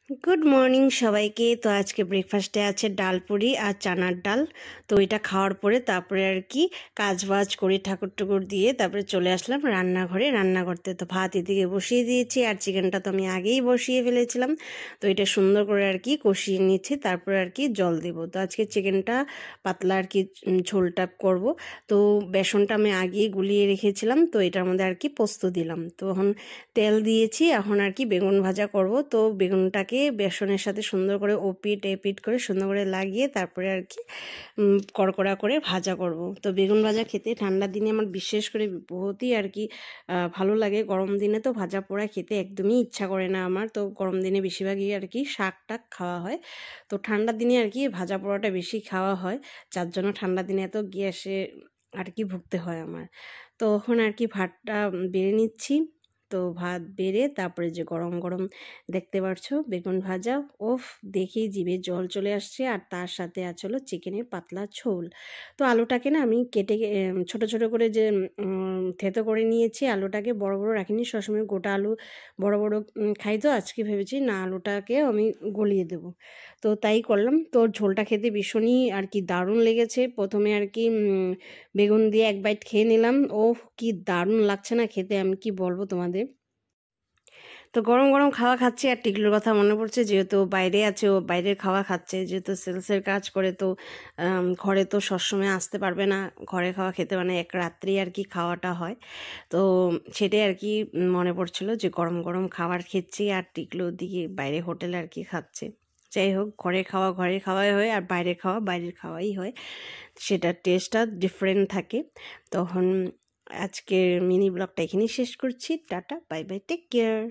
Good morning সবাইকে। তো আজকে ব্রেকফাস্টে আছে ডাল পুরি আর চানার ডাল। তো এটা খাওয়ার পরে তারপরে আর কি কাজ বাজ করে ঠাকুর টুকুর দিয়ে তারপরে চলে আসলাম রান্নাঘরে রান্না করতে। তো ভাত এদিকে বসিয়ে দিয়েছি আর চিকেনটা তো আমি আগেই বসিয়ে ফেলেছিলাম। তো এটা সুন্দর করে আর কি কষিয়ে নিচ্ছি, তারপরে আর কি জল দেব। তো আজকে চিকেনটা পাতলা আর কি ঝোলটা করব। তো বেসনটা আমি আগেই গুলিয়ে রেখেছিলাম, তো এটার মধ্যে আর কি পোস্ত দিলাম। তো এখন তেল দিয়েছি, এখন আর কি বেগুন ভাজা করব। তো বেগুনটাকে বেসনের সাথে সুন্দর করে ওপিট এপিট করে সুন্দর করে লাগিয়ে তারপরে আর কি কড়কড়া করে ভাজা করব। তো বেগুন ভাজা খেতে ঠান্ডার দিনে আমার বিশেষ করে বহুতই আর কি ভালো লাগে। গরম দিনে তো ভাজা পোড়া খেতে একদমই ইচ্ছা করে না আমার। তো গরম দিনে বেশিরভাগই আর কি শাক টাক খাওয়া হয়। তো ঠান্ডার দিনে আর কি ভাজা পোড়াটা বেশি খাওয়া হয়, যার জন্য ঠান্ডার দিনে এত গ্যাসে আর কি ভুগতে হয় আমার। তো এখন আর কি ভাতটা বেড়ে নিচ্ছি। তো ভাত বেড়ে তারপরে যে গরম গরম দেখতে পাচ্ছো বেগুন ভাজা, ওফ দেখেই জিভে জল চলে আসছে। আর তার সাথে আছে হলো চিকেনের পাতলা ঝোল। তো আলুটাকে না আমি কেটে ছোট ছোট করে যে থেতো করে নিয়েছি। আলুটাকে বড় বড় রাখিনি, সবসময় গোটা আলু বড় বড় খাই। তো আজকে ভেবেছি না, আলুটাকে আমি গলিয়ে দেবো। তো তাই করলাম। তো ঝোলটা খেতে ভীষণই আর কি দারুণ লেগেছে। প্রথমে আর কি বেগুন দিয়ে এক বাইট খেয়ে নিলাম। ও কি দারুণ লাগছে না খেতে, আমি কি বলবো তোমাদের। তো গরম গরম খাওয়া খাচ্ছি আর টিকলুর কথা মনে পড়ছে, যেহেতু বাইরে আছে, ও বাইরের খাওয়া খাচ্ছে, যেহেতু সেলসের কাজ করে। তো ঘরে তো সবসময় আসতে পারবে না, ঘরে খাওয়া খেতে মানে এক রাত্রি আর কি খাওয়াটা হয়। তো সেটাই আর কি মনে পড়ছিল যে গরম গরম খাবার খেচ্ছি আর টিকলু দিকে বাইরে হোটেলে আর কি খাচ্ছে। যাই হোক, ঘরের খাওয়াই হয় আর বাইরের খাওয়া বাইরের খাওয়াই হয়, সেটার টেস্টটা ডিফারেন্ট থাকে। তখন আজকের মিনি ব্লগটা এখানেই শেষ করছি। Tata, bye bye, take care.